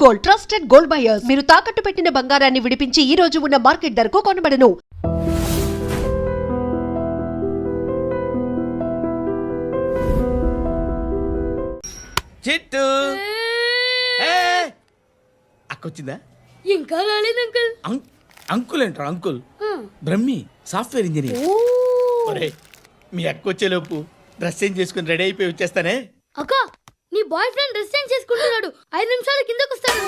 Gold, trusted gold buyers. మీరు తాకట్టు పెట్టిన బంగారాన్ని విడిపించి ఈ రోజు ఉన్న మార్కెట్ ధరకు కొనబడను. చిట్టు అక్కొచ్చిందా? ఇంకా రాలేదు అంకుల్. అంకుల్ అంటారు అంకుల్. Brahmi software engineer. ఒరేయ్, మీ అక్క వచ్చేలోపు డ్రెస్ చేంజ్ చేసుకుని రెడీ అయిపోయి వచ్చేస్తానే. అక్క, నీ బాయ్ ఫ్రెండ్ డ్రెస్ చేంజ్ చేసుకుంటున్నాడు. 5 నిమిషాల కిందకు వస్తాడు.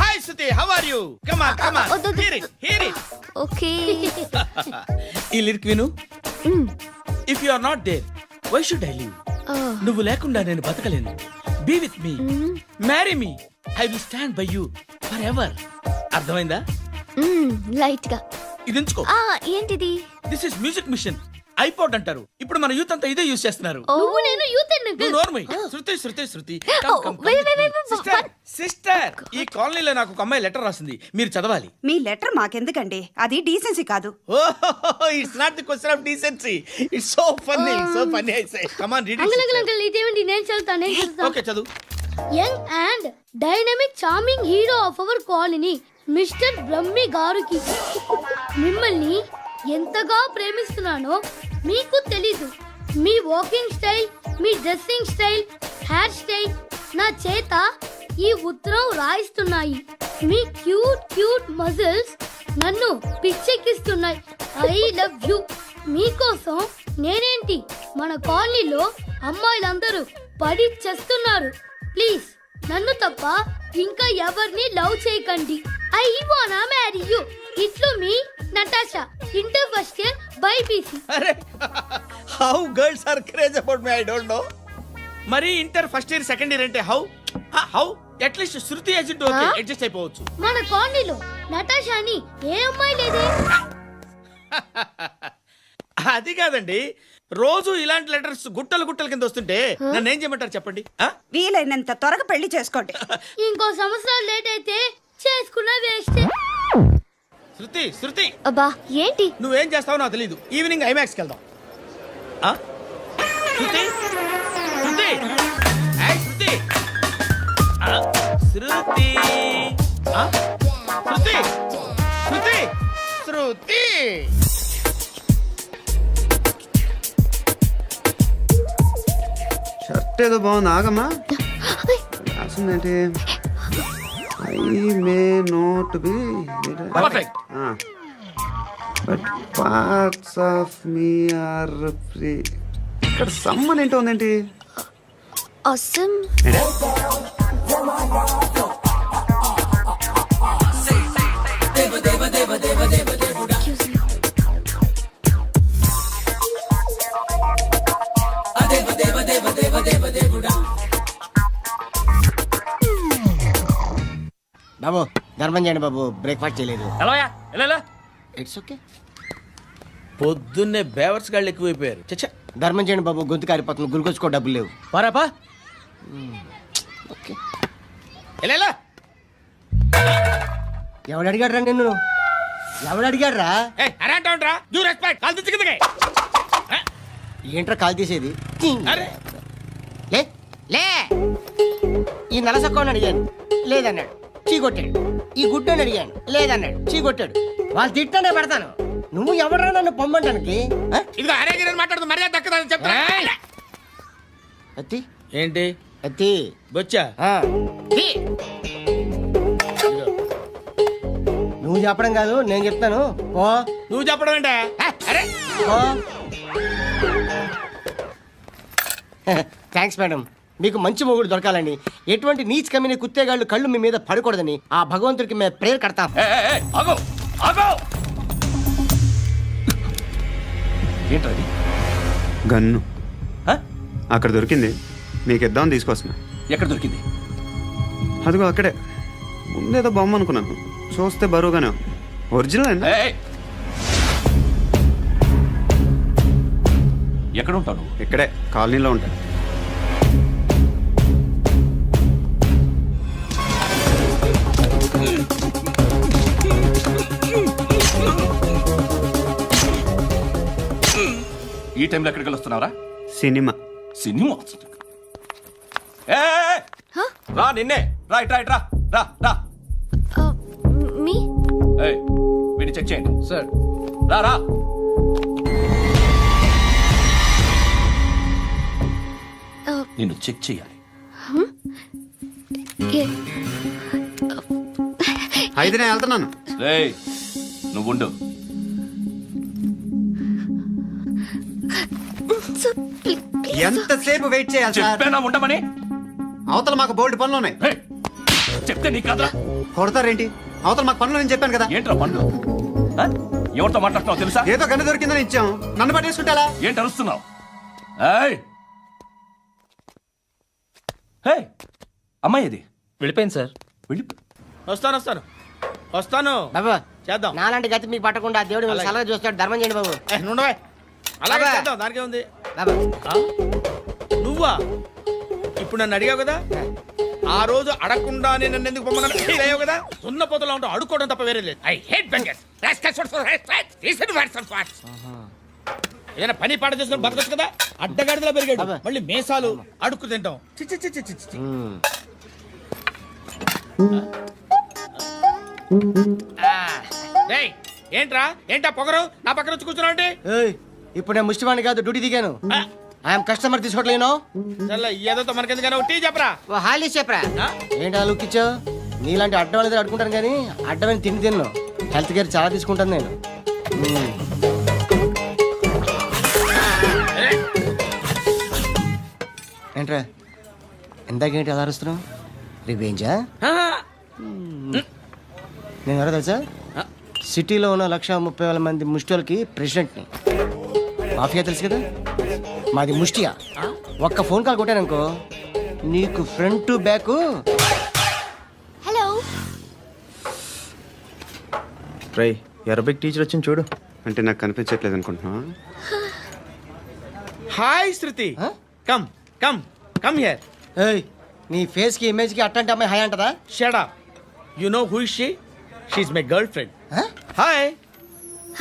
Hi Shruti, how are you? Come on come on, hear it. Okay. ఈ లిరిక్ విను. If you are not there, why should I live? నువ్వు లేకుండా నేను బతకలేను. Be with me, marry me, I will stand by you forever. అర్థమైందా? Light గా. ఇది ఉంచుకో. ఏంటిది? This is music machine. IPod అంటారు. ఇప్పుడు మన యూత్ అంతా ఇదే యూస్ చేస్తున్నారు. నువ్వు నేను యూత్ శృతి శృతి శృతి. సిస్టర్, ఈ కాలనీలో నాకు ఒక అమ్మాయి లెటర్ రాసింది, మీరు చదవాలి. మీ లెటర్ మాకెందుకండి, అది డీసెన్సీ కాదు. It's not the question of decency, it's so funny, so funny. I say come on read it. Uncle ఇదేంటి? నేను చదువుతాను. ఓకే, చదువు. Young and dynamic charming hero of our colony mister Brahmi గారికి మిమ్మల్ని ఎంతగా ప్రేమిస్తున్నానో మీకు తెలీదు. మీ వాకింగ్ స్టైల్, మీ డ్రెస్సింగ్ స్టైల్, హెయిర్ స్టైల్ నా చేత ఈ ఉత్తరం రాయిస్తున్నాయి. మీ క్యూట్ క్యూట్ మజిల్స్ నన్ను పిచ్చెక్కిస్తున్నాయి. I love you. మీకోసం నేనేంటి, మన కాలనీలో అమ్మాయిలందరూ పడి చేస్తున్నారు. ప్లీజ్ నన్ను తప్ప ఇంకా ఎవరిని లవ్ చేయకండి. ఐ వానా మ్యారీ యూ. ఇట్లు మీ Natasha, inter first year BiPC. అరే, how girls are craze about me, I don't know. మరి inter first year second year అంటే how at least Shruti agent okay, adjust అయిపోవచ్చు. మన కాలనీలో నటాషా అని ఏ అమ్మాయి లేదే. అది కాదండి, రోజు ఇలాంటి లెటర్స్ గుట్టలు గుట్టల కింద వస్తుంటే నన్ను ఏం చేయమంటారు చెప్పండి? వీలైనంత త్వరగా పెళ్లి చేసుకోండి. ఇంకో సంవత్సరాలు లేట్ అయితే చేసుకున్న వేస్ట్. శృతి శృతి, అబ్బా ఏంటి? నువ్వేం చేస్తావో నాకు తెలీదు. ఈవినింగ్ ఐమాక్స్కి వెళ్దాం. శృతి శృతి, ఏయ్ శృతి, శృతి, శృతి, శృతి, శృతి. షర్ట్ ఏదో బాగుంది, ఆగమ్మా. రాసిందేంటి? I may not be perfect, but parts of me are free. ఇక్కడ సమ్మన్ ఏంటో ఉందేంటి? అసమ్. బాబు ధర్మం చేయండి బాబు, బ్రేక్ఫాస్ట్ చేయలేదు. It's okay. పొద్దున్నే బేవర్స్ గాళ్ళు ఎక్కువైపోయారు. చచ్చా, ధర్మం చేయండి బాబు, గొంతు కారిపోతుంది, గురికొచ్చుకో డబ్బులు లేవు. పారాపా. ఓకే. ఎలా ఎవడు అడిగాడ్రా నిన్ను? ఎవడు అడిగాడ్రా? ఏంట్రా కాల్ తీసేది? లే లే. ఈ నలసక్కని అడిగాను, లేదన్నాడు, చీ కొట్టాడు. ఈ గుడ్డని అడిగాను, లేదన్నాడు, చీ కొట్టాడు. వాళ్ళు తిట్టానే పెడతాను. నువ్వు ఎవడరా నన్ను పొమ్మంటానికి? అత్తి ఏంటి? అత్తి బొచ్చా? నువ్వు చెప్పడం కాదు, నేను చెప్తాను. ఓ నువ్వు చెప్పడం ఏంటా? అరే థ్యాంక్స్ మేడం. మీకు మంచి మొగుడు దొరకాలని, ఎటువంటి నీచ్ కమ్మిన కుత్తేగాళ్ళు కళ్ళు మీ మీద పడకూడదని ఆ భగవంతుడికి మేము ప్రేయర్ కడతాం. ఏంటది? గన్ను అక్కడ దొరికింది, మీకు ఇద్దామని తీసుకొస్తున్నా. ఎక్కడ దొరికింది? అదిగో అక్కడే. ముందేదో బొమ్మ అనుకున్నాను, చూస్తే బరువుగానే ఒరిజినల్ అండి. ఎక్కడ ఉంటాను? ఇక్కడే కాలనీలో ఉంటాను. ఈ టైంలో ఎక్కడికి వస్తున్నారా? సినిమా. సినిమా ఏ, రా నిన్నే రా ఇట్రా ఇట్రా రా రా మీ ఏయ్, వీడిని చెక్ చేయండి సార్ రా రా నిన్ను చెక్ చేయాలి. అయితే నేను వెళ్తున్నాను. ఏయ్, నువ్వు ఉండు. ఎంతసేపు వెయిట్ చేయాలి సార్? చెప్పేనా ఉండమని? అవతల మాకు బోల్డ్ పనులు ఉన్నాయి. ఏయ్, చెప్తే నీ కదరా. కొడతారేంటి? అవతల మాకు పనులు నేను చెప్పాను కదా. ఏంట్రా పండు? ఆ? ఎవరితో మాట్లాడుతున్నావు తెలుసా? ఏదో గన్ను దొరికిందని ఇచ్చాం, నన్ను పట్టేసుకుంటా. ఏంటి అరుస్తున్నావు? ఏయ్, ఏయ్, అమ్మాయి ఇది వెళ్ళిపోయింది సార్. వెళ్ళిపో. వస్తాను బాబు చేద్దాం. నాలాంటి గతి మీకు పట్టకుండా దేవుడు మిమ్మల్ని సలహా చూస్తాడు. ధర్మం చేయండి బాబు. నుండవే అలాగే అబ్బా. చేద్దాం, దానికే ఉంది. బాబు నువ్వా ఇప్పుడు నన్ను అడిగావు కదా, ఆ రోజు అడగకుండానే నన్ను ఎందుకు పొమ్మన్నాను ఫీల్ అయ్యావు కదా. ఉన్న పోతలో ఉంటావు, అడుక్కోవడం తప్ప వేరే లేదు. I hate bangers. ఏదైనా పని పాట చేసుకుని బతకొచ్చు కదా. అడ్డగాడిదలా పెరిగాడు, అబ్బా. మళ్ళీ మేసాలు అడుక్కు తింటాం. చి చి చి చి చి చి. డేయ్, ఏంటా పొగరు నా పక్కన వచ్చి కూర్చున్నావు అంటే? ఏయ్, ఇప్పుడు నేను ముష్టివాణి కాదు, డ్యూటీ దిగాను. ఐఎమ్ కస్టమర్ తీసుకోవట్లేను. చల్ల ఏదో మనకెందుకైనా టీ చెప్పరా. ఓ హాలీ చెప్పరా. ఆ? ఏంటి అలా ఇచ్చావు? నీలాంటి అడ్డం వాళ్ళ దగ్గర అడుకుంటాను కానీ అడ్డమైన తిని తిన్ను. హెల్త్ కేర్ చాలా తీసుకుంటాను నేను. ఏంట్రా ఇందాకేంటి అలా అరుస్తున్నావు? రివేంజా? నేను ఎవరో తెలుసా? సిటీలో ఉన్న 130,000 మంది ముష్టిలకి ప్రెసిడెంట్ని. మాఫియా తెలుసు కదా, మాది ముష్టియా. ఒక్క ఫోన్ కాల్ కొట్టాననుకో నీకు ఫ్రంట్ టు బ్యాక్. హలో. రై అరబిక్ టీచర్ వచ్చింది చూడు. అంటే నాకు కనిపించట్లేదు అనుకుంటున్నా. Hi Shruti, Huh? Come come come here. ఏయ్, నీ ఫేస్ కి ఇమేజ్ కి అట్లాంటి అమ్మాయి హాయ్ అంటదా? Shut up. You know who is she? She is my girlfriend. Huh? Hi.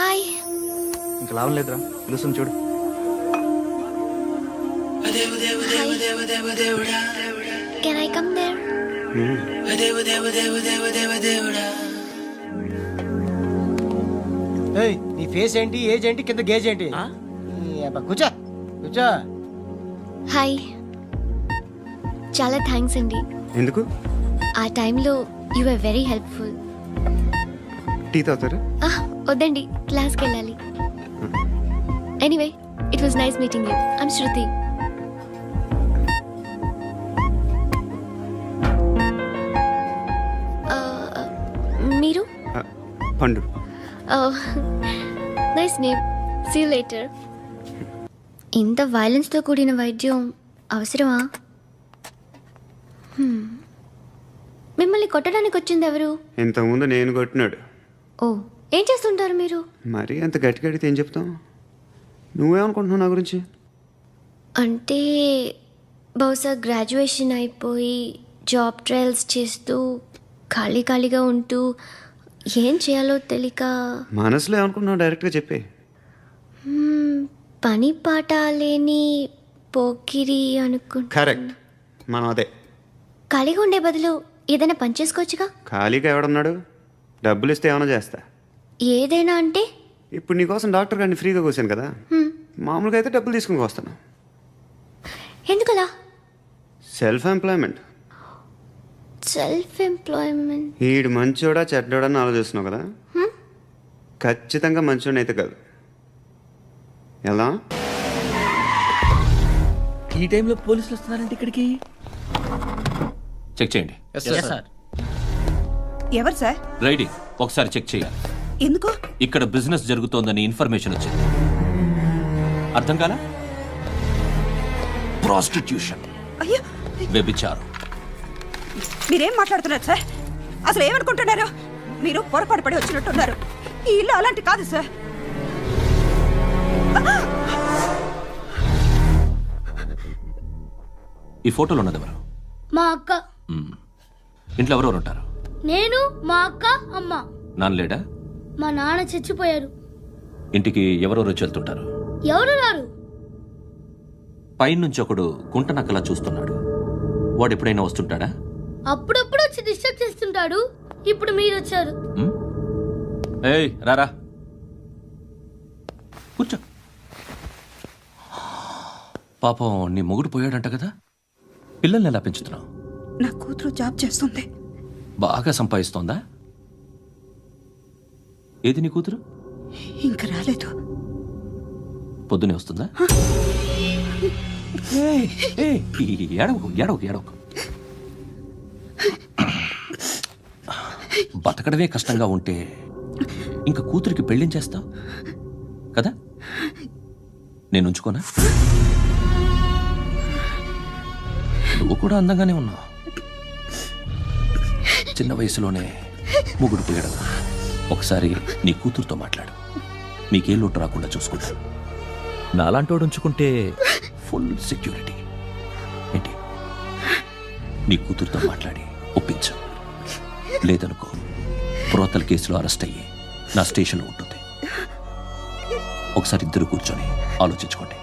Hi. ఇంకా లాభం లేదురా, పిలుస్తుంది చూడు. Can I come there? ఏయ్, నీ ఫేస్ ఏంటి, ఏజ్ ఏంటి, కింద గేజ్ ఏంటి? ఈ అబ్బా, కూర్చో కూర్చో. హాయ్. చాలా థ్యాంక్స్ అండి. ఎందుకు? ఆ టైంలో you are very helpful. Tea తాగుతారా? వద్దండి, క్లాస్కి వెళ్ళాలి. Anyway, it was nice meeting you. I'm Shruti. మీరు? Pandu. Nice name. See you later. ఇంత వైలెన్స్తో కూడిన వైద్యం అవసరమా? మిమ్మల్ని కొట్టడానికి వచ్చింది ఎవరు? ఇంతకుముందు నేను కొట్టినాడు. ఓ, ఏం చేస్తుంటారు మీరు? మరీ అంత గట్టి గడితే ఏం చెప్తాం? నువ్వేమనుకుంటున్నావు నా గురించి? అంటే బహుశా గ్రాడ్యుయేషన్ అయిపోయి జాబ్ ట్రయల్స్ చేస్తూ ఖాళీగా ఉంటూ ఏం చేయాలో తెలియక మనసులో ఏమనుకుంటున్నావు డైరెక్ట్గా చెప్పే. పని పాట లేని పోకిరి అనుకుంటా. కరెక్ట్, మనం అదే. ఖాళీగా ఉండే బదులు ఏదైనా పని చేసుకోవచ్చుగా. ఖాళీగా ఎవడన్నాడు? డబ్బులు ఇస్తే ఏమైనా చేస్తా. ఏదైనా అంటే? ఇప్పుడు నీకోసం డాక్టర్ గారిని ఫ్రీగా కూర్చాను కదా, మామూలుగా అయితే డబ్బులు తీసుకుని వస్తాను. ఎందుకలా? Self employment. Self employment. ఈడు మంచోడా చెడ్డోడా అని ఆలోచిస్తున్నావు కదా. ఖచ్చితంగా మంచోడని అయితే కాదు. ఎలా? ఈ టైంలో పోలీసులు వస్తున్నారంటే ఇక్కడికి. చెక్ చేయండి. ఎవరు సార్? రైడింగ్ ఒకసారి చెక్ చేయాలి. ఎందుకు? ఇక్కడ బిజినెస్ జరుగుతోందని ఇన్ఫర్మేషన్ వచ్చింది. అర్థం కాలా? ప్రాస్టిట్యూషన్, అయ్యో, వ్యభిచారం. మీరేం మాట్లాడుతున్నారు సార్? అసలు ఏమనుకుంటున్నారు? మీరు పొరపాటు పడి వచ్చినట్టున్నారు. ఈ ఇల్లు అలాంటి కాదు సార్. ఈ ఫోటోలో ఉన్నది ఎవరు? మా అక్క. మ్మ్. ఇంట్లో ఎవరెవరు ఉంటారు? నేను, మా అక్క, అమ్మ. నాన్న లేడా? మా నాన్న చచ్చిపోయారు. ఇంటికి ఎవరెవరు వచ్చి వెళ్తుంటారు? ఎవరు రారు. పైనుంచి ఒకడు గుంట నక్కలా చూస్తున్నాడు. వాడు ఎప్పుడైనా వస్తుంటాడా? అప్పుడప్పుడు వచ్చి డిస్టర్బ్ చేస్తుంటాడు. ఇప్పుడు మీరు వచ్చారు. ఏయ్ రారా కూర్చో. పాపం నీ మొగుడు పోయాడంట కదా, పిల్లల్ని ఎలా పెంచుతున్నావు? నా కూతురు జాబ్ చేస్తుంది. బాగా సంపాదిస్తోందా? ఏది నీ కూతురు? ఇంకా రాలేదు. పొద్దునే వస్తుందా? ఏయ్, ఏయ్, ఏడవకు ఏడవకు ఏడవకు. బతకడమే కష్టంగా ఉంటే ఇంకా కూతురికి పెళ్ళించేస్తావు కదా? నేను ఉంచుకోనా? నువ్వు కూడా అందంగానే ఉన్నావు. చిన్న వయసులోనే ముగ్గురు పోయడం. ఒకసారి నీ కూతురుతో మాట్లాడు, నీకే లోటు రాకుండా చూసుకుంటాను. నాలాంటోడు ఉంచుకుంటే ఫుల్ సెక్యూరిటీ. ఏంటి, నీ కూతురుతో మాట్లాడి ఒప్పించు. లేదనుకో ప్రోతల కేసులో అరెస్ట్ అయ్యి నా స్టేషన్లో ఉంటుంది. ఒకసారి ఇద్దరు కూర్చొని ఆలోచించుకోండి.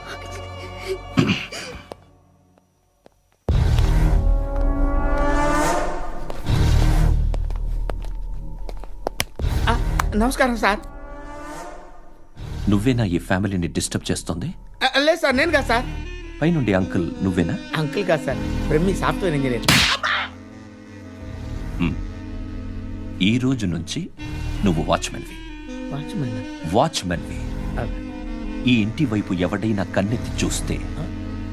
నమస్కారం సార్. నువ్వేనా ఈ ఫ్యామిలీని డిస్టర్బ్ చేస్తుంది? లేదు సార్, నేను కాదు సార్. పైనుండి అంకుల్ నువ్వేనా? అంకుల్ కాదు సార్, బ్రహ్మి సాఫ్ట్వేర్ ఇంజనీర్. ఈ రోజు నుంచి నువ్వు వాచ్మెన్వి. వాచ్మెన్వి. ఈ ఇంటి వైపు ఎవడైనా కన్నెత్తి చూస్తే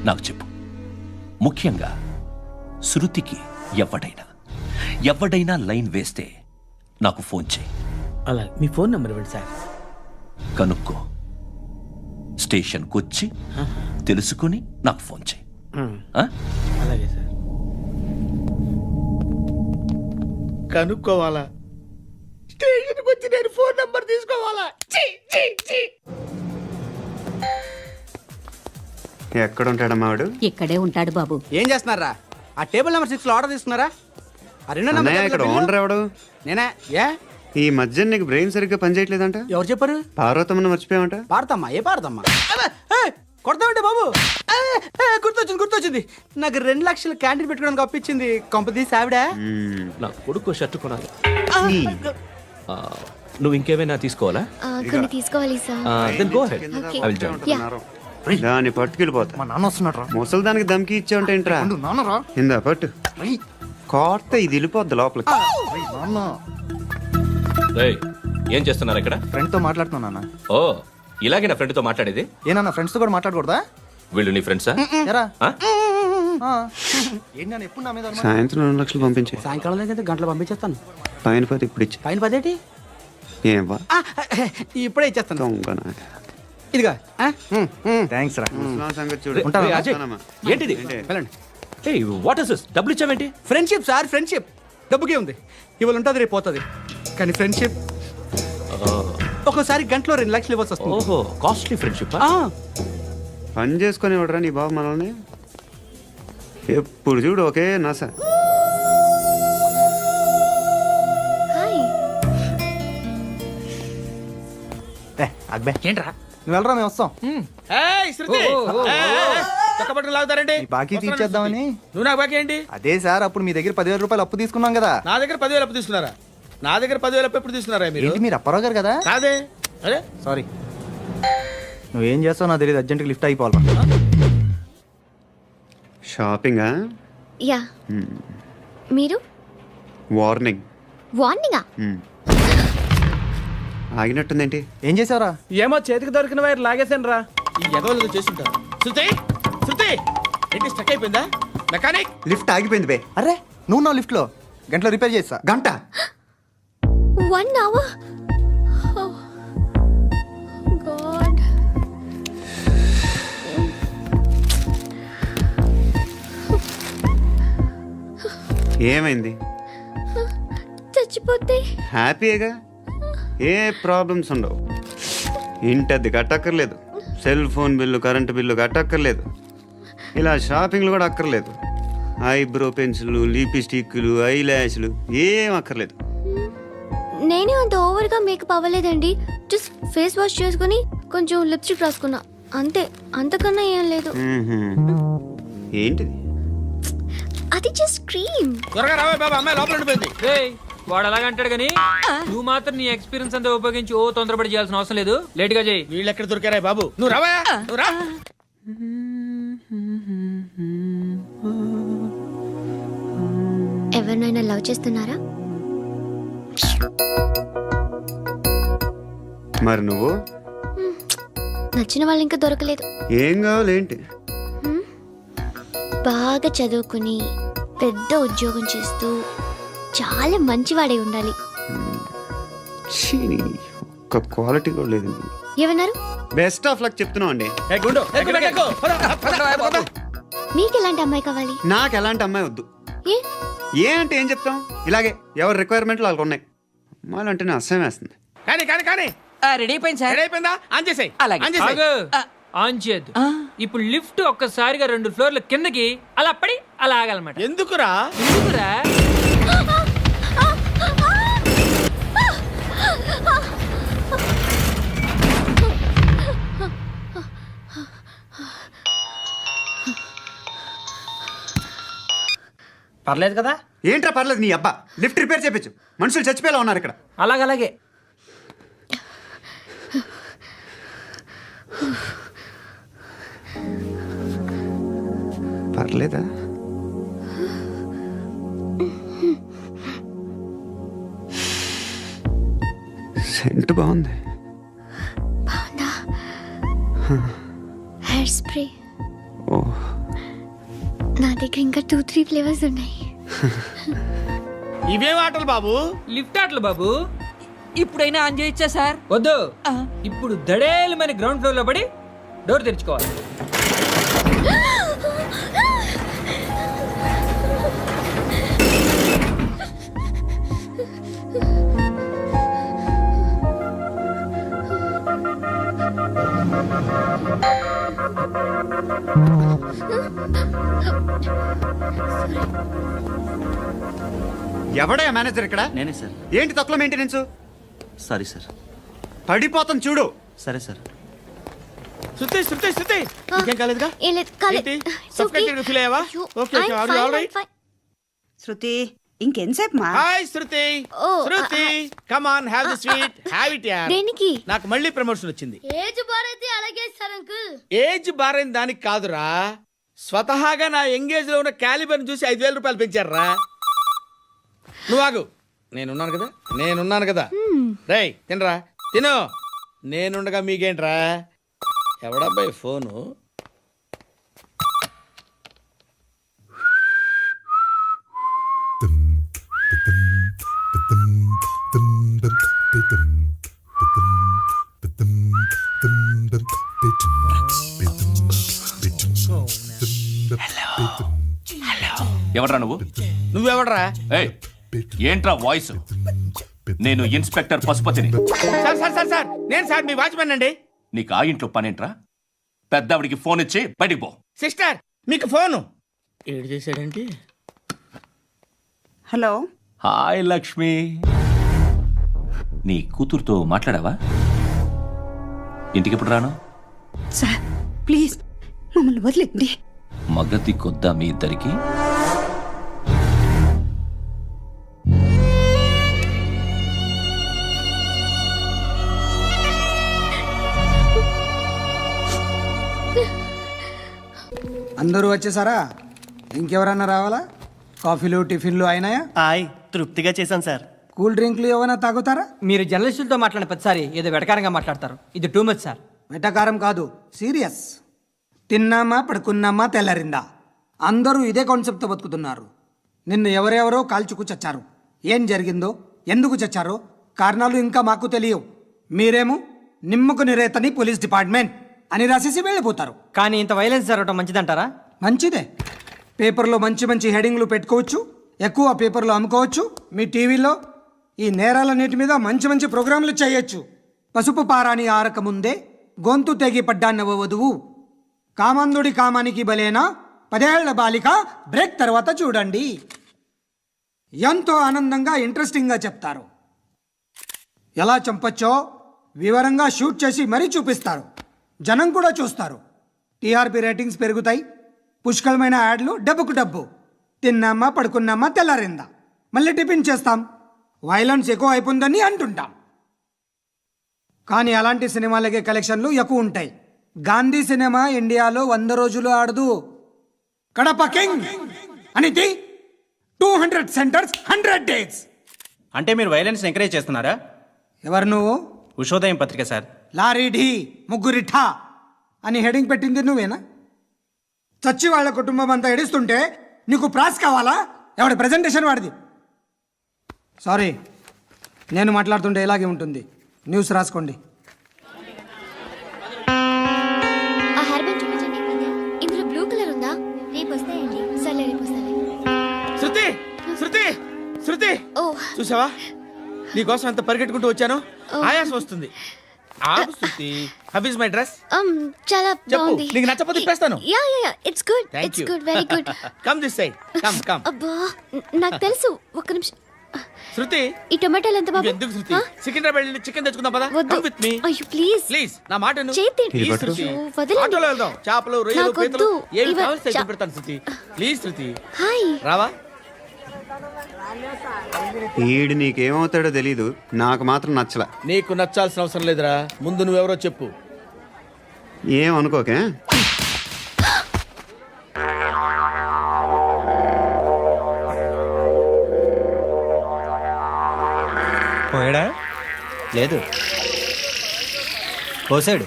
నాకు చెప్పు. ముఖ్యంగా శృతికి ఎవడైనా లైన్ వేస్తే నాకు ఫోన్ చేయి. అలా మీ ఫోన్ నెంబర్ ఇవ్వండి సార్. కనుక్కో, స్టేషన్కి వచ్చి తెలుసుకుని నాకు ఫోన్ చేయి. ఆ? అలాగే సార్. కనుక్కోవాలా? స్టేషన్కి వచ్చి నేను ఫోన్ నెంబర్ తీసుకోవాలా? ఎక్కడ ఉంటాడమ్మా వాడు? ఇక్కడే ఉంటాడు బాబు. ఏం చేస్తున్నారా? ఆ టేబుల్ నెంబర్ 6 లో ఆర్డర్ తీసుకున్నారా? ఆ రెండో నెంబర్ అన్నయ్య, ఇక్కడ ఓనర్ ఎవడు? నేనే. ఏ ఈ మధ్య నీకు బ్రెయిన్ సరిగ్గా పనిచేయట్లేదంట. ఎవరు చెప్పారు? పార్వతమ్మను మర్చిపోయామంట. పాడతామ్మా? ఏ పాడతామ్మా? కొడతామంటే బాబు. గుర్తొచ్చింది. నాకు 2 లక్షలు క్యాంటీన్ పెట్టుకోవడానికి అప్పించింది కొంపదీసి ఆవిడ. నా కొడుకు షర్ట్ కొనాలి. నువ్వు ఇంకేమైనా తీసుకోవాలా? కొన్ని తీసుకోవాలి sir. Then go ahead. Okay. I will join. దాన్ని పట్టుకెళ్ళిపోతా. మా నాన్న వస్తున్నాడు. ముసలి దానికి దమ్కి ఇచ్చావంటే ఏంట్రా? నాన్నరా ఇందా పట్టు. కోర్త ఇది వెళ్ళిపోద్ది లోపలికి. నాన్న రేయ్, ఏం చేస్తున్నారు ఇక్కడ? ఫ్రెండ్ తో మాట్లాడుతున్నా నాన్న. ఓ, ఇలాగే నా ఫ్రెండ్తో మాట్లాడేది? ఏనా ఫ్రెండ్స్ తో కూడా మాట్లాడకూడదా? వీళ్ళు నీ ఫ్రెండ్సా? ఎరా ఏంటి నాన్న ఎప్పుడు నా మీద అనుమానం? సాయంత్రం 2 లక్షలు పంపించే. సాయంకాలం దగ్గర గంటలు పంపించేస్తాను. పైన 10 ఇప్పుడు ఇచ్చే. పైన 10 ఏంటి? ఏం వా ఇప్పుడే ఇచ్చేస్తాను. దొంగనా. ఇదిగా థ్యాంక్స్ రా. ముసలాం సంగతి చూడు. ఉంటాను. ఏయ్, అజయ్, వస్తానమ్మా. ఏంటిది? వెళ్ళండి. ఏయ్, వాట్ ఇస్ దిస్? డబ్బులు ఇచ్చావేంటి? Friendship sir, friendship. డబ్బుకే ఉంది, ఇవాళ ఉంటుంది రేపు పోతుంది. కానీ ఫ్రెండ్షిప్ ఒక్కోసారి గంటలో 2 లక్షలు ఇవ్వాల్సి వస్తుంది. ఓహో, కాస్ట్లీ ఫ్రెండ్షిప్. పని చేసుకొని ఇవ్వడరా నీ బాబు మనల్ని? ఎప్పుడు చూడు ఒకే నాస. హాయ్. అక్బే ఏంట్రా? నువ్వు వెళ్ళరా, మేము వస్తాం. ఏయ్, శృతి! ఏయ్, చొక్కా పట్టుకుని లాగుతారేంటి? ఈ బాకీ తీర్చేద్దామని. నువ్వు నాకు బాకీ ఏంటి? అదే సార్, అప్పుడు మీ దగ్గర 10,000 రూపాయలు అప్పు తీసుకున్నాం కదా. నా దగ్గర 10,000 అప్పు తీసుకున్నారా? నా దగ్గర 10,000 అప్పు ఎప్పుడు తీసుకున్నారా మీరు? ఏంటి మీరు అప్పారావు గారు కదా? కాదే. అరే సారీ. నువ్వేం చేస్తావు నాకు తెలియదు, అర్జెంట్గా లిఫ్ట్ అయిపోవాలి. షాపింగా? యా. మీరు? వార్నింగ్. వార్నింగా? ఆగినట్టుందేంటి? ఏం చేసావురా? ఏమో చేతికి దొరికిన వైర్ లాగేసాను రా. ఈ ఎదవలు చేస్తుంటారు. శృతి, శృతి, ఏంటి స్టక్ అయిపోయిందా? మెకానిక్. లిఫ్ట్ ఆగిపోయింది బే. అరే నువ్వు నా లిఫ్ట్లో గంటలో రిపేర్ చేస్తా. గంట? 1 hour? Oh, God. ఏమైంది? చచ్చిపోతే? హ్యాపీగా, ఏ ప్రాబ్లమ్స్ ఉండవు. ఇంటి అద్దె కట్టక్కర్లేదు, cell phone bill, current bill కట్టక్కర్లేదు, ఇలా షాపింగ్లు కూడా అక్కర్లేదు. ఐబ్రో పెన్సిల్లు, లిప్స్టిక్లు, ఐ ల్యాష్లు ఏం అక్కర్లేదు. నేనే అంత ఓవర్గా మేకప్ అవ్వలేదండి. జస్ట్ ఫేస్ వాష్ చేసుకుని కొంచెం లిప్స్టిక్ రాసుకున్నా అంతే, అంతకన్నా ఏం లేదు. ఏంటిది? అది జస్ట్ క్రీమ్. త్వరగా రావే బాబా, అమ్మాయి లోపల ఉండిపోయింది. రేయ్, వాడు అలాగంటాడు కానీ నువ్వు మాత్రం నీ ఎక్స్పీరియన్స్ అంతా ఉపయోగించి ఓ తొందరపడి చేయాల్సిన అవసరం లేదు. లేట్ గా చేయి. వీళ్ళు ఎక్కడ దొరికారా బాబు? నువ్వు రావా, నువ్వు రా. ఎవరినైనా లవ్ చేస్తున్నారా? మరి నువ్వు నచ్చిన వాళ్ళు ఇంకా దొరకలేదు. ఏం కావాలేంటి? బాగా చదువుకుని పెద్ద ఉద్యోగం చేస్తూ చాలా మంచివాడే ఉండాలి. ఛీ, ఒక్క క్వాలిటీ కూడా లేదు. ఏమన్నారు? బెస్ట్ ఆఫ్ లక్ చెప్తున్నావు అండి. ఏ గుండు, ఎక్కు, ఎక్కు. పద, పద, పద. మీకు ఎలాంటి అమ్మాయి కావాలి? నాకు ఎలాంటి అమ్మాయి వద్దు. ఏ? ఏ అంటే ఏం చెప్తాం, ఇలాగే ఎవరి రిక్వైర్మెంట్లు వాళ్ళకు ఉన్నాయి. అమ్మాయిలు అంటేనే అసహ్యం వేస్తుంది. కానీ కానీ కానీ రెడీ అయిపోయింది సార్. రెడీ అయిపోయిందా? ఆన్ చేసేయ్. అలాగే. ఆన్ చేసేయ్. ఆగు. ఆన్ చేయద్దు. ఇప్పుడు లిఫ్ట్ ఒక్కసారిగా 2 ఫ్లోర్ల కిందకి అలా పడి అలా ఆగాలన్నమాట. ఎందుకురా? ఎందుకురా? పర్లేదు కదా? ఏంట్రా పర్లేదు, నీ అబ్బా లిఫ్ట్ రిపేర్ చేపించు. మనుషులు చచ్చిపోయేలా ఉన్నారు ఇక్కడ. అలాగే. పర్లేదా? సెంట్ బాగుంది. బాగుందా? Hair spray. ఓ, నా దగ్గర ఇంకా 2-3 ఫ్లేవర్స్ ఉన్నాయి. ఇవేం ఆటలు బాబు? లిఫ్ట్ ఆటలు బాబు. ఇప్పుడైనా ఆన్ చేయొచ్చా సార్? వద్దు. ఇప్పుడు దడేలు మన గ్రౌండ్ ఫ్లోర్ లో పడి డోర్ తెరుచుకోవాలి. ఎవడయ్యా మేనేజర్ ఇక్కడ? నేనే సార్. ఏంటి తక్కువ మెయింటెనెన్స్? Sorry sir. పడిపోతాం చూడు. సరే సార్. శృతి ఇంకేం కాలేదుగా? ఏం లేదు, కాలేదు. ఏంటి? It's okay. Suffocated గా feel అయ్యావా? అయ్యో, Okay, okay. I'm Are you fine, all right? I'm fine. శృతి ఇంకెంతసేపు మా? Hi Shruti. Oh, Shruti, come on, have the sweet. Have it యార్. దేనికి? నాకు మళ్ళీ ప్రమోషన్ వచ్చింది. ఏజ్ బార్ అయితే అలాగే సార్ అంకుల్. ఏజ్ బారైన దానికి కాదురా, స్వతహాగా నా ఎంగేజ్ లో ఉన్న క్యాలిబర్ చూసి 5,000 రూపాయలు పెంచారా. నువ్వు ఆగు, నేనున్నాను కదా. రేయ్ తినరా, తిను. నేనుండగా మీకేంట్రా? ఎవడబ్బాయి ఫోను? ఎవడ్రా నువ్వు? నువ్వెవడరా? ఏయ్, ఏంట్రా వాయిస్? నేను ఇన్స్పెక్టర్ పశుపతిని. సార్ నేను సార్ మీ వాచ్మెన్ అండి. నీకు ఆ ఇంట్లో పనేంట్రా? పెద్దవిడికి ఫోన్ ఇచ్చి బయటికి పో. సిస్టర్ మీకు ఫోను. ఏడు చేశాడేంటి? హలో. హాయ్ లక్ష్మి. నీ కూతురుతో మాట్లాడావా? ఇంటికి ఎప్పుడు రాను? సార్ ప్లీజ్ మమ్మల్ని వదిలేండి. మగతి కొద్దా మీ ఇద్దరికి? అందరూ వచ్చేసారా? ఇంకెవరన్నా రావాలా? కాఫీలు టిఫిన్లు అయినాయా? తృప్తిగా చేశాను సార్. కూల్ డ్రింక్లు ఏమైనా తాగుతారా? మీరు జర్నలిస్టులతో మాట్లాడిన ప్రతిసారి ఏదో వెటకారంగా మాట్లాడతారు. ఇది టూ మచ్ సార్. వెటకారం కాదు, సీరియస్. తిన్నామా పడుకున్నామా తెల్లరిందా, అందరూ ఇదే కాన్సెప్ట్తో బతుకుతున్నారు. నిన్ను ఎవరెవరో కాల్చుకు చచ్చారు. ఏం జరిగిందో, ఎందుకు చచ్చారో కారణాలు ఇంకా మాకు తెలియవు. మీరేమో నిమ్మకు నిరేతని పోలీస్ డిపార్ట్మెంట్ అని రాసేసి వెళ్ళిపోతారు. కానీ ఇంత వైలెన్స్ జరగడం మంచిదంటారా? మంచిదే. పేపర్లో మంచి మంచి హెడింగ్లు పెట్టుకోవచ్చు, ఎక్కువ పేపర్లు అమ్ముకోవచ్చు. మీ టీవీలో ఈ నేరాలన్నిటి మీద మంచి మంచి ప్రోగ్రాంలు చేయొచ్చు. పసుపు పారాని ఆరక ముందే గొంతు తెగి పడ్డాన్నవ వధువు, కామందుడి కామానికి బలేనా 10 ఏళ్ల బాలిక, బ్రేక్ తర్వాత చూడండి. ఎంతో ఆనందంగా ఇంట్రెస్టింగ్గా చెప్తారు. ఎలా చంపచ్చో వివరంగా షూట్ చేసి మరీ చూపిస్తారు. జనం కూడా చూస్తారు. టీఆర్పీ రేటింగ్స్ పెరుగుతాయి. పుష్కలమైన యాడ్లు, డబ్బుకు డబ్బు. తిన్నామా పడుకున్నామా తెల్లారిందా మళ్ళీ టిఫిన్ చేస్తాం. వైలెన్స్ ఎక్కువ అయిపోయిందని అంటుంటాం. కానీ అలాంటి సినిమాలకే కలెక్షన్లు ఎక్కువ ఉంటాయి. గాంధీ సినిమా ఇండియాలో 100 రోజులు ఆడదు. కడప కింగ్ అనితి 200 సెంటర్స్ 100 డేస్. అంటే మీరు వైలెన్స్ ఎంకరేజ్ చేస్తున్నారా? ఎవరు నువ్వు? ఉషోదయం పత్రిక సార్. లారీ ఢీ ముగ్గురి ఠా అని హెడింగ్ పెట్టింది నువ్వేనా? చచ్చి వాళ్ళ కుటుంబం అంతా ఎడుస్తుంటే నీకు ప్రాస్ కావాలా? ఎవడి ప్రజెంటేషన్ వాడిది. సారీ, నేను మాట్లాడుతుంటే ఇలాగే ఉంటుంది. న్యూస్ రాసుకోండి. ఆ హెయిర్ బ్యాండ్ చూపించండి. ఇందులో బ్లూ కలర్ ఉందా? రేపు వస్తాయండి. సరే రేపు వస్తాయి. శృతి శృతి శృతి ఓ చూసావా నీకోసం ఎంత పరిగెట్టుకుంటూ వచ్చాను. ఆయాసం వస్తుంది. ఆగు Shruti. How is my dress? చాలా చెప్పు. బాగుంది. నీకు నచ్చకపోతే తిప్పేస్తాను. Yeah yeah yeah it's good. Thank it's you. Good. Very good. Come this side. Come come. అబ్బా నాకు తెలుసు. ఒక్క నిమిషం. శృతి ఈ టొమాటోలు ఎంత బాబు? ఎందుకు శృతి? సికింద్రాబాద్ వెళ్ళి చికెన్ తెచ్చుకుందాం పదా. వద్దు. కమ్ విత్ మీ అయ్యో ప్లీజ్ ప్లీజ్. నా మాట విను. చేతి Please, శృతి. వదలండి. ఆటోలో వెళ్దాం. చేపలు రొయ్యలు నాకు పీతలు వద్దు. ఏమి ఇవ- కావాలి చా- పెడతాను శృతి. Please Shruti hi. రావా. ఈడు నీకేమవుతాడో తెలీదు, నాకు మాత్రం నచ్చలా. నీకు నచ్చాల్సిన అవసరం లేదురా. ముందు నువ్వెవరో చెప్పు. ఏం అనుకోకే. పోయాడా? లేదు, పోసాడు.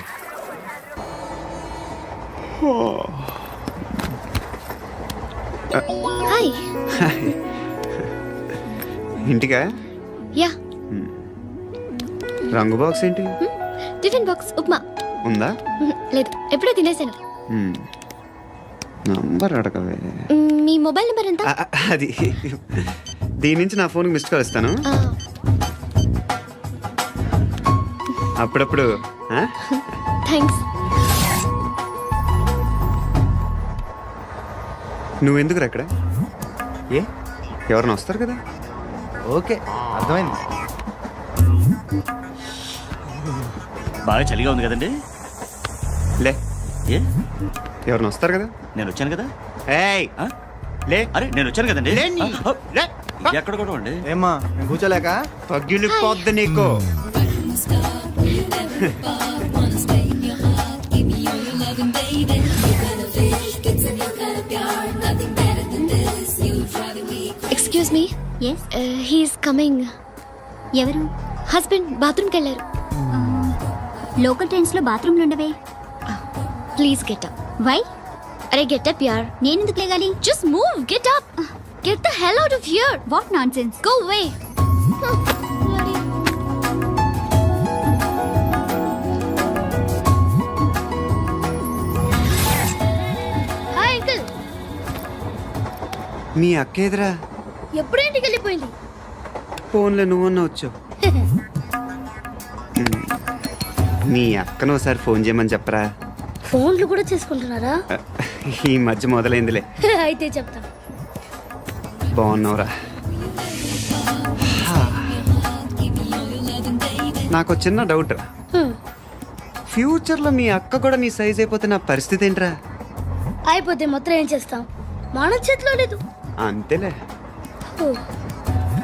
హాయ్. ఇంటికా? యా రంగు బాక్స్ ఏంటి? Tiffin box upma. ఉందా? లేదు, ఎప్పుడో తినేసాను. నంబర్ అడగవే. మీ మొబైల్ నెంబర్ ఎంత? అది దీని నుంచి నా ఫోన్కి మిస్డ్ కాల్ ఇస్తాను. అప్పుడప్పుడు. థ్యాంక్స్. నువ్వెందుకురా అక్కడ? ఏ ఎవరైనా వస్తారు కదా. ఓకే, అర్థమైంది. బాగా చలిగా ఉంది కదండి. లే, ఏ ఎవరైనా వస్తారు కదా. నేను వచ్చాను కదా. ఏయ్ లే. అరే నేను వచ్చాను కదండి. లేని. లే. ఎక్కడ కూడా అండి. ఏమ్మా నేను కూర్చోలేక? పగిలిపోద్ది నీకు. Excuse me. Yes he's coming. ఎవరు? హస్బెండ్ బాత్రూమ్కి వెళ్ళారు. లోకల్ ట్రైన్స్ లో బాత్రూమ్లు ఉండవే. Please get up. వై? అరే గెట్ అప్ యార్. నేను ఎందుకు లేగాలి? Just move. Get up. Get the hell out of here. What nonsense. Go away. Hi uncle. మీ అక్క ఎదురా? ఎప్పుడు ఇంటికి వెళ్ళిపోయింది? ఫోన్లో నువ్వన్నా వచ్చావు. మీ అక్కను ఒకసారి ఫోన్ చేయమని చెప్పరా. ఫోన్లు కూడా చేసుకుంటున్నారా? ఈ మధ్య మొదలైందిలే. అయితే చెప్తా. బాగున్నావురా. నాకు చిన్న డౌట్ రా. ఫ్యూచర్లో మీ అక్క కూడా నీ సైజ్ అయిపోతే నా పరిస్థితి ఏంట్రా? అయిపోతే మొత్తం ఏం చేస్తాం? మన చేతిలో లేదు. అంతేలే.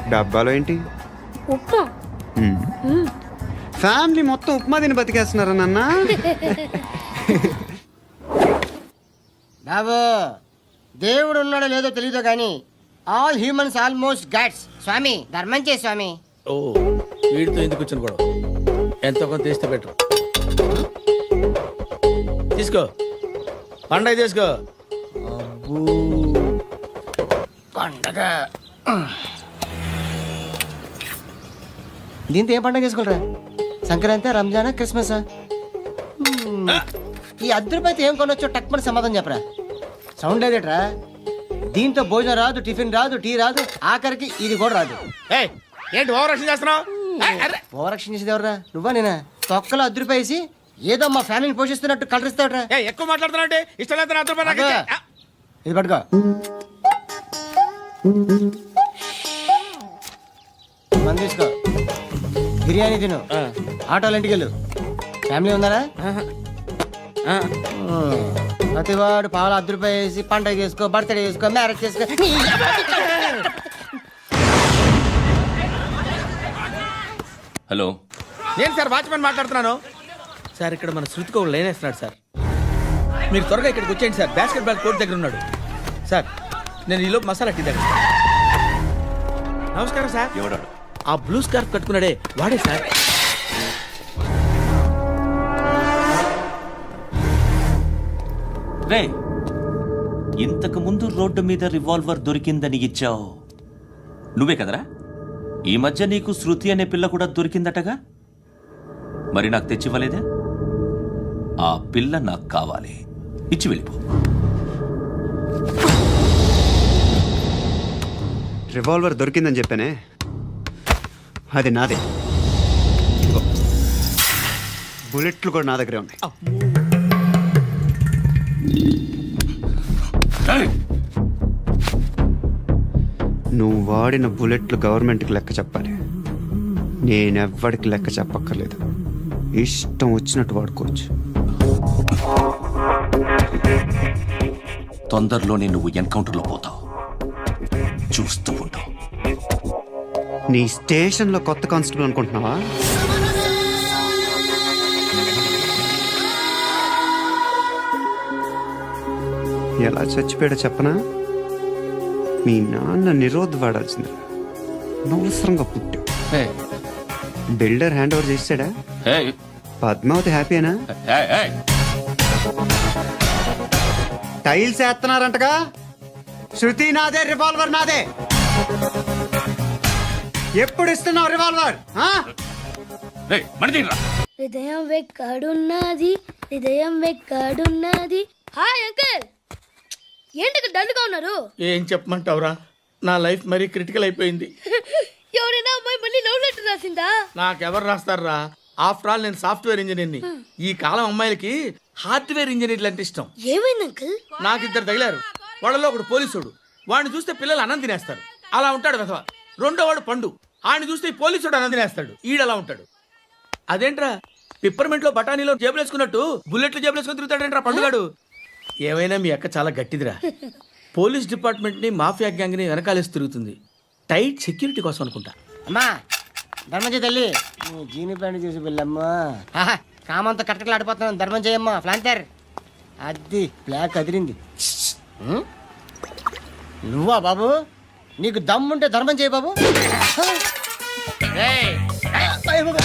డబ్బాలో ఏంటి? ఉప్మా. ఫ్యామిలీ మొత్తం ఉప్మా తిని బతికేస్తున్నారా నాన్న? బాబు, దేవుడు ఉన్నాడో లేదో తెలియదు కానీ ఆల్ హ్యూమన్స్ ఆల్మోస్ట్ గాడ్స్. స్వామి ధర్మం చే స్వామి. ఓ వీడితో ఎందుకు వచ్చిన గొడవ? ఎంతో కొంత తీస్తే బెటర్. తీసుకో పండగ తీసుకో. పండగ దీంతో ఏం పండగ చేసుకుంటారా? సంక్రాంతి, రంజానా, క్రిస్మస్? ఈ అద్దరిపైతే ఏం కొనొచ్చో టక్మని సమాధానం చెప్పరా. సౌండ్ లేదేట్రా? దీంతో భోజనం రాదు, టిఫిన్ రాదు, టీ రాదు, ఆఖరికి ఇది కూడా రాదు. ఏయ్, ఏంటి ఓవర్ యాక్షన్ చేస్తున్నావు? ఓవర్ యాక్షన్ చేసేది ఎవరా? నువ్వా నేనా? తొక్కలో అద్దరిపేసి ఏదో మా ఫ్యామిలీని పోషిస్తున్నట్టు కలరిస్తావుట్రా. ఎక్కువ మాట్లాడుతున్నా అంటే ఇష్టం లేదు. నా అదృపా నాకు ఇచ్చే. ఇది పట్టుకో. మంది తీసుకో. బిర్యానీ తిను. ఆటోలు ఇంటికి వెళ్ళు. ఫ్యామిలీ ఉందారా? ప్రతివాడు పావులు ₹10 వేసి పండగ చేసుకో, బర్త్డే చేసుకో, మ్యారేజ్ చేసుకో. హలో. నేను సార్ వాచ్మెన్ మాట్లాడుతున్నాను సార్. ఇక్కడ మన శృతికి ఒక లైన్ వేస్తున్నాడు సార్. మీరు త్వరగా ఇక్కడికి వచ్చేయండి సార్. బాస్కెట్ బాల్ కోర్ట్ దగ్గర ఉన్నాడు సార్. నేను ఈలోపు మసాలా టీ దగ్గర. నమస్కారం సార్. ఎవడాడు? ఆ బ్లూ స్కార్ఫ్ కట్టుకున్నాడే వాడే సార్. రే, ఇంతకు ముందు రోడ్డు మీద రివాల్వర్ దొరికిందని ఇచ్చావు నువ్వే కదరా? ఈ మధ్య నీకు శృతి అనే పిల్ల కూడా దొరికిందటగా? మరి నాకు తెచ్చివ్వలేదే? ఆ పిల్ల నాకు కావాలి, ఇచ్చి వెళ్ళిపో. రివాల్వర్ దొరికిందని చెప్పానే, అది నాదే. ఇదిగో. బుల్లెట్లు కూడా నా దగ్గరే ఉన్నాయి. నువ్వు వాడిన బుల్లెట్లు గవర్నమెంట్కి లెక్క చెప్పాలి. నేనెవ్వడికి లెక్క చెప్పక్కర్లేదు. ఇష్టం వచ్చినట్టు వాడుకోవచ్చు. తొందరలోనే నువ్వు ఎన్కౌంటర్లో పోతావు, చూస్తూ ఉంటావు. నీ స్టేషన్లో కొత్త కానిస్టేబుల్ అనుకుంటున్నావా? ఎలా చచ్చిపోయాడో చెప్పనా? మీ నాన్న నిరోధ్ వాడాల్సింది. అనవసరంగా పుట్టావు. బిల్డర్ హ్యాండ్ ఓవర్ చేసాడా? పద్మావతి హ్యాపీనా? టైల్స్ వేస్తున్నారంటగా. శృతి నాదే, రివాల్వర్ నాదే. ఎప్పుడు ఇస్తున్నావు రివాల్వర్? హృదయం వెక్కడున్నది, హృదయం వెక్కడున్నది. హాయ్ అంకుల్, ఏంటి డల్గా ఉన్నారు? ఏం చెప్పమంటావురా, నా లైఫ్ మరీ క్రిటికల్ అయిపోయింది. ఎవరైనా అమ్మాయి మళ్ళీ లవ్ లెటర్ రాసిందా? నాకెవరు రాస్తారా? ఆఫ్టర్ ఆల్ నేను సాఫ్ట్వేర్ ఇంజనీర్ని. ఈ కాలం అమ్మాయిలకి హార్డ్వేర్ ఇంజనీర్లు అంటే ఇష్టం. ఏమైంది అంకుల్? నాకు 2 తగిలారు. వాళ్ళలో ఒకడు పోలీసుడు. వాడిని చూస్తే పిల్లలు అన్నం తినేస్తారు, అలా ఉంటాడు వెధవ. రెండో వాడు పండు. ఆయన చూస్తే ఈ పోలీసుడు అన్నం తినేస్తాడు, ఈడలా ఉంటాడు. అదేంట్రా, పిప్పర్మెంట్ లో బఠానీలో జేబులు వేసుకున్నట్టు బుల్లెట్లు జేబులు వేసుకుని తిరుగుతాడేంట్రా పండుగాడు. ఏమైనా మీ అక్క చాలా గట్టిదిరా. పోలీస్ డిపార్ట్మెంట్ ని, మాఫియా గ్యాంగ్ ని వెనకాలేసి తిరుగుతుంది. టైట్ సెక్యూరిటీ కోసం అనుకుంటా. అమ్మా ధర్మం తల్లి, జీని ప్యాంట్ చూసి వెళ్ళమ్మా. కామంతో కట్టకలు ఆడిపోతున్నాను. ధర్మం చేయమ్మా. ఫ్లాంతర్ అది బ్లాక్ అదిరింది. నువ్వా బాబు? నీకు దమ్ముంటే ధర్మం చేయ బాబు.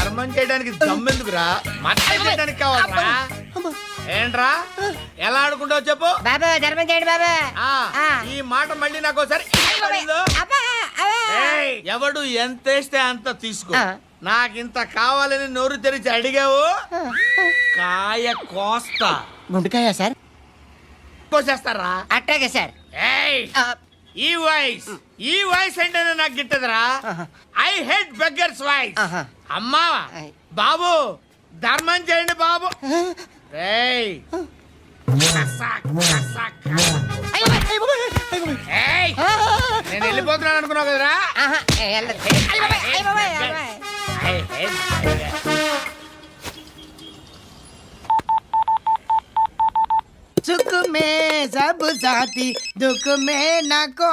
ధర్మం చేయడానికి దమ్మెందుకురా, చేయడానికి కావాలరా. ఏంట్రా ఎలా ఆడుకుంటావు చెప్పు బాబా. ధర్మం చేయండి బాబా. ఈ మాట మళ్ళీ నాకు ఒకసారి ఎవడు ఎంత వేస్తే అంత తీసుకో. నాకింత కావాలని నోరు తెరిచి అడిగావు, కాయ కోస్తా. గుండెకాయ సార్? కోసేస్తారా? అట్టాగే సార్. ఈ వాయిస్ అంటేనే నాకు గిట్టదురా. I hate beggars voice. అమ్మా బాబు, ధర్మం చేయండి బాబు. నేను వెళ్ళిపోతున్నాను అనుకున్నావు కదరా. సుఖ మే సబ్ సాథీ, దుఃఖ మే నాకో.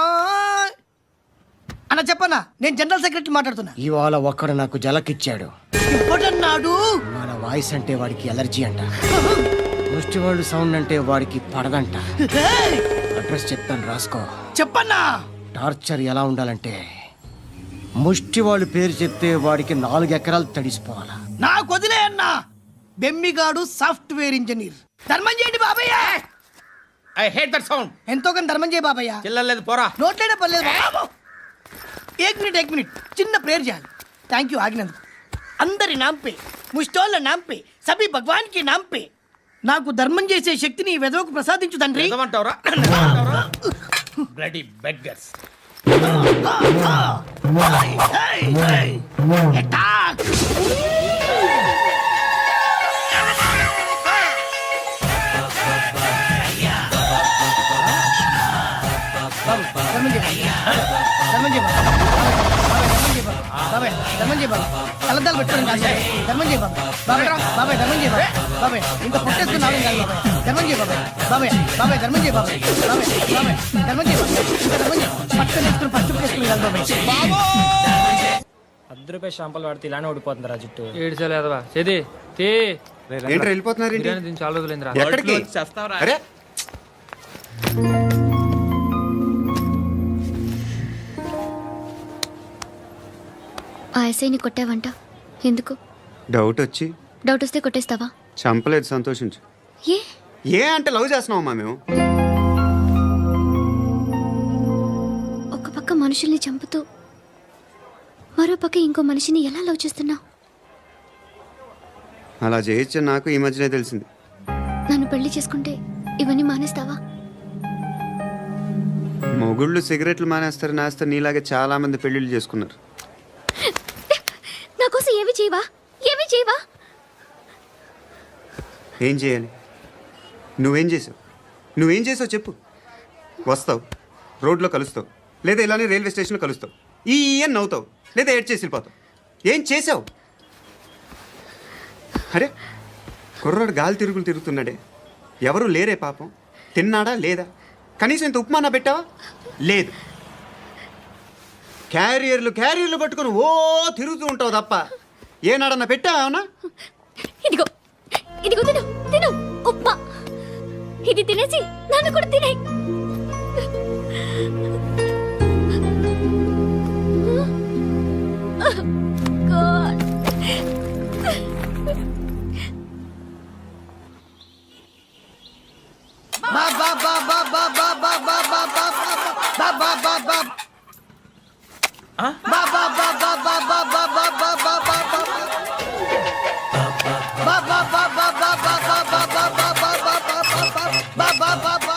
అన్న చెప్పన్నా, నేను జనరల్ సెక్రటరీ మాట్లాడుతున్నా. ఇవాళ ఒక్కడు నాకు జలకిచ్చాడు. ఎవడన్నాడు? మన వాయిస్ అంటే వాడికి ఎలర్జీ అంట. ముష్టి వాళ్ళు సౌండ్ అంటే వాడికి పడదంట. అడ్రస్ చెప్తాను, రాసుకో. చెప్పన్నా. టార్చర్ ఎలా ఉండాలంటే, ముష్టి వాళ్ళు పేరు చెప్తే వాడికి 4 ఎకరాలు తడిసిపోవాలా. నాకు వదిలే అన్నా. బెమ్మిగాడు సాఫ్ట్వేర్ ఇంజనీర్. ధర్మం చేయండి బాబయ్య. I hate that sound. ఎంతో కానీ ధర్మం చేయ బాబయ్య. చిల్లలేదు పోరా. నోట్లేనే పర్లేదు బాబు. ఏక్ మినిట్ చిన్న ప్రేయర్ చేయాలి. థ్యాంక్ యూ ఆగినందుకు. అందరి నాంపే, ముష్టోళ్ళ నాంపే, సభి భగవాన్ కి నాంపే నాకు ధర్మం చేసే శక్తిని ఈ వెధవకు ప్రసాదించు తండ్రి. ఏమంటావురా? Bloody beggars. అటాక్. ధర్మం చేయ. బాబాయ్ ధర్మం చేయి బాబాయ్ కలద్దాలు పెట్టుకోండి కాదు ధర్మం చేయి బాబాయ్ బాబాయ్ బాబాయ్ ధర్మం చేయి బాబాయ్ బాబాయ్ ఇంత పుట్టేసుకుని నాలుగు కాదు బాబాయ్ ధర్మం చేయి బాబాయ్ బాబాయ్ బాబాయ్ ధర్మం చేయి బాబాయ్ బాబాయ్ బాబాయ్ ధర్మం చేయి బాబాయ్ ఇంకా ధర్మం చేయి పట్టుకొని వేసుకుని పట్టు వేసుకుని కాదు బాబాయ్ ₹10 షాంపూలు వాడితే ఇలానే ఓడిపోతుందిరా జుట్టు ఏడ్చలే అదవా చేది తీ ఏంటి వెళ్ళిపోతున్నారు ఏంటి? బిర్యానీ తిని చాలా రోజులైందిరా ఎక్కడికి? చేస్తావరా అరే ఆ ఎస్ఐని కొట్టావంట ఎందుకు? డౌట్ వచ్చి డౌట్ వస్తే కొట్టేస్తావా? చంపలేదు, సంతోషించు. ఏ ఏ అంటే లవ్ చేస్తున్నావమ్మా మేము. ఒక పక్క మనుషుల్ని చంపుతూ మరో పక్క ఇంకో మనిషిని ఎలా లవ్ చేస్తున్నావు? అలా చేయొచ్చు నాకు ఈ మధ్యనే తెలిసింది. నన్ను పెళ్లి చేసుకుంటే ఇవన్నీ మానేస్తావా? మొగుళ్ళు సిగరెట్లు మానేస్తారు, నాస్తారు. నీలాగే చాలా మంది పెళ్లిళ్ళు చేసుకున్నారు. నా కోసం ఏమి చేయవా? ఏమి చేయవా? ఏం చేయాలి? నువ్వేం చేసావు? నువ్వేం చేసావు చెప్పు. వస్తావు, రోడ్లో కలుస్తావు, లేదా ఇలానే రైల్వే స్టేషన్లో కలుస్తావు, ఈ అని నవ్వుతావు, లేదా ఏడ్ చేసి వెళ్ళిపోతావు. ఏం చేసావు? అరే కుర్రాడు గాలి తిరుగులు తిరుగుతున్నాడే, ఎవరు లేరే పాపం. తిన్నాడా లేదా? కనీసం ఇంత ఉప్మానా పెట్టావా? లేదు. క్యారియర్లు పట్టుకొని ఓ తిరుగుతూ ఉంటావు తప్ప ఏనాడన్నా పెట్టావా? అవునా? ఇదిగో ఇదిగో తిను తిను ఉప్మా. ఇది తినేసి నన్ను కూడా తినే.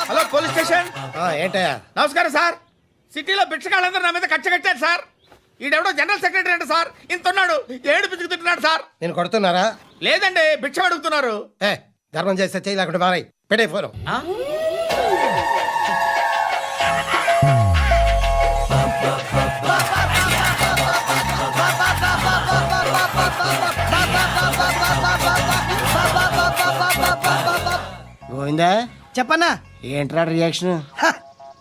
Hello police station. ఏంటయ్యా? నమస్కారం సార్. సిటీలో భిక్షకాళ్ళందరూ నా మీద కట్ట కట్టారు సార్. ఈడెవడో జనరల్ సెక్రటరీ అంట సార్. ఇంత ఉన్నాడు, ఏడు పిచ్చుకు తింటున్నాడు సార్. నేను కొడుతున్నారా? లేదండి, భిక్ష అడుగుతున్నారు. ధర్మం చేస్తే చేయి లేకుండా మారాయి పెట్టే ఫోన్. గోవిందా చెప్పన్నా. ఏంట్రా రియాక్షన్?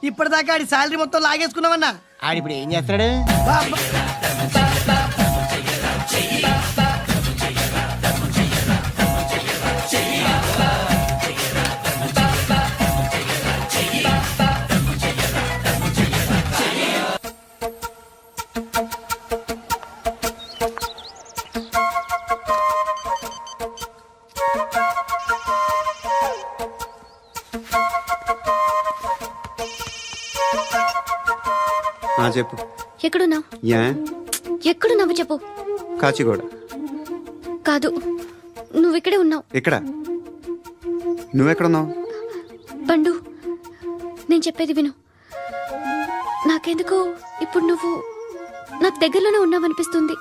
ఇప్పటిదాకా ఆడి శాలరీ మొత్తం లాగేసుకున్నావన్నా. ఆడిప్పుడు ఏం చేస్తాడు? చెప్పు. ఎక్కడున్నావు? ఎక్కడున్నావు చెప్పు. కాచిగూడ. కాదు, నువ్వు ఇక్కడే ఉన్నావు. ఇక్కడ నువ్వెక్కడున్నావు? పండు, నేను చెప్పేది విను. నాకెందుకో ఇప్పుడు నువ్వు నాకు దగ్గరలోనే ఉన్నావనిపిస్తుంది.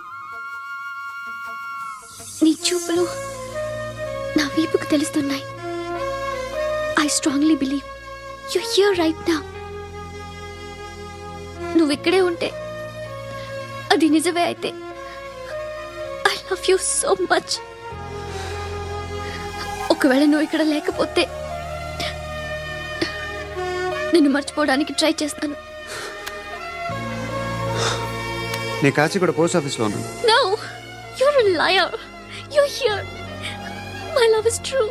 నీ చూపులు నా వీపుకు తెలుస్తున్నాయి. I strongly believe you here right now. నువ్వు ఇక్కడే ఉంటే అది నిజమే అయితే I love you so much. ఒకవేళ నువ్వు ఇక్కడ లేకపోతే నిన్ను మర్చిపోవడానికి ట్రై చేస్తాను. నేను కాచిగూడ పోస్ట్ ఆఫీస్లో ఉన్నాను. No, you're a liar. You're here. My love is true.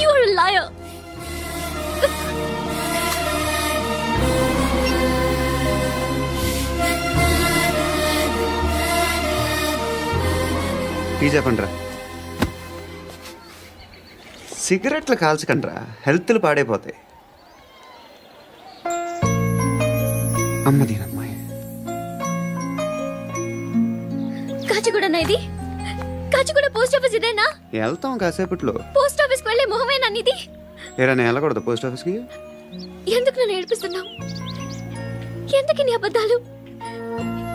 You're a liar. Tea చెప్పండిరా. సిగరెట్లు కాల్చకండ్రా, హెల్త్లు పాడైపోతాయి. అమ్మది అమ్మాయి. కాచిగూడనా ఇది? కాచిగూడ పోస్ట్ ఆఫీస్ ఇదేనా? వెళ్తాం కాసేపట్లో. పోస్ట్ ఆఫీస్కి వెళ్ళే మొహమేనా నీది? ఏరా నేను వెళ్ళకూడదు పోస్ట్ ఆఫీస్కి? ఎందుకు నన్ను ఏడిపిస్తున్నావు? ఎందుకు నీ అబద్ధాలు?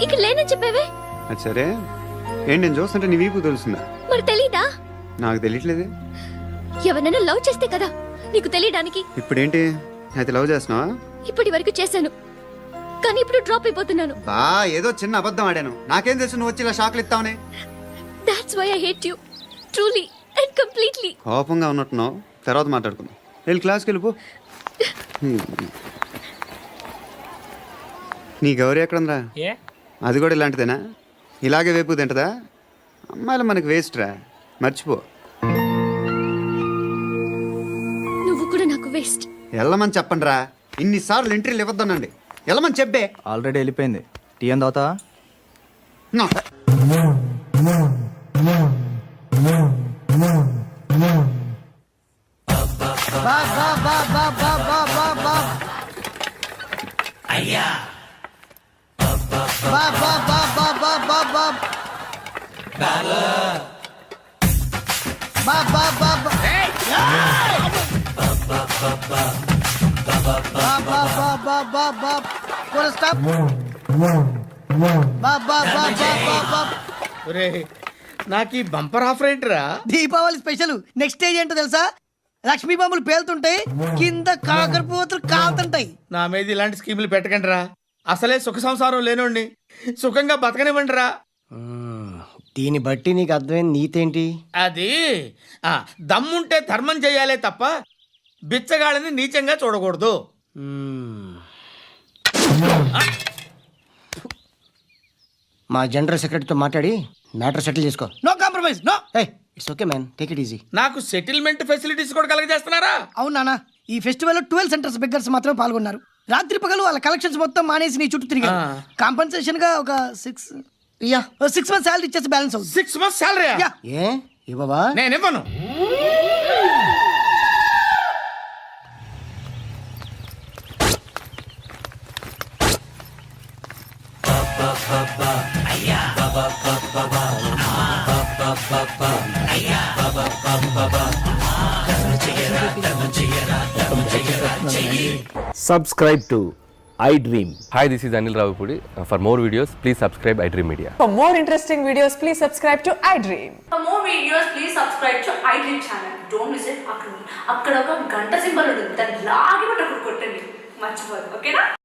ఇక్కడ లేనని చెప్పేవే. అది సరే, ఏంటి నేను చూస్తుంటే నీ వీపు తెలుస్తుందా? మరి తెలీదా? నాకు తెలియట్లేదే. ఎవరైనా లవ్ చేస్తే కదా నీకు తెలియడానికి. ఇప్పుడేంటి అయితే లవ్ చేస్తున్నావా? ఇప్పటి వరకు చేశాను, కానీ ఇప్పుడు డ్రాప్ అయిపోతున్నాను. బా ఏదో చిన్న అబద్ధం ఆడాను. నాకేం తెలుసు నువ్వు వచ్చి ఇలా షాక్లు ఇస్తావని. That's why I hate you truly and completely. కోపంగా ఉన్నట్టున్నావు, తర్వాత మాట్లాడుకుందాం. వెళ్ళి క్లాస్కి వెళ్ళిపో. నీ గౌరీ ఎక్కడుందిరా? ఏ అది కూడా ఇలాంటిదేనా? ఇలాగే వేపు తింటదా? అమ్మాయిలు మనకి వేస్ట్ రా, మర్చిపో. నువ్వు కూడా నాకు వేస్ట్. వెళ్ళమని చెప్పండి రా. ఇన్నిసార్లు ఎంట్రీలు ఇవ్వద్దనండి. వెళ్ళమని చెప్పే. ఆల్రెడీ వెళ్ళిపోయింది. టీ అని తాగుతావా? నా. నాకు ఈ బంపర్ ఆఫర్ ఏంటిరా? దీపావళి స్పెషల్ నెక్స్ట్ స్టేజ్ ఏంటో తెలుసా? లక్ష్మీ బాంబులు పేలుతుంటాయి, కింద కాకరపోతులు కాలుతుంటాయి. నా మీద ఇలాంటి స్కీములు పెట్టకండి రా. అసలే సుఖ సంసారం లేనోడిని సుఖంగా బతకనివ్వండి రా. దీన్ని బట్టి నీకు అర్థమైన నీతేంటి? అది దమ్ముంటే ధర్మం చేయాలే తప్ప బిచ్చగాళ్ళని నీచంగా చూడకూడదు. మా జనరల్ సెక్రటరీతో మాట్లాడి మ్యాటర్ సెటిల్ చేసుకో. No compromise, no. It's okay man, take it easy. నాకు సెటిల్మెంట్ ఫెసిలిటీస్ కూడా కలగజేస్తున్నారా? అవును నాన్న, ఈ ఫెస్టివల్ 12 సెంటర్స్ బెగ్గర్స్ మాత్రమే పాల్గొన్నారు. రాత్రి పగలు వాళ్ళ కలెక్షన్స్ మొత్తం మానేసి నీ చుట్టూ తిరిగారు. కాంపన్సేషన్ గా ఒక 6 మంత్స్ శాలరీ ఇచ్చేసి బ్యాలెన్స్ అవుతుంది. 6 months శాలరీ? ఏ ఇవ్వవా? నేను ఇవ్వను. Subscribe to iDream. Hi, this is Anil Ravipudi. For more videos, please subscribe iDream Media. For more interesting videos, please subscribe to iDream. For more videos, please subscribe to iDream channel. Don't miss it. అక్కడ ఒక గంట symbol ఉంటుంది, దాన్ని లాగి కొట్టండి, మర్చిపోదు. ఓకేనా?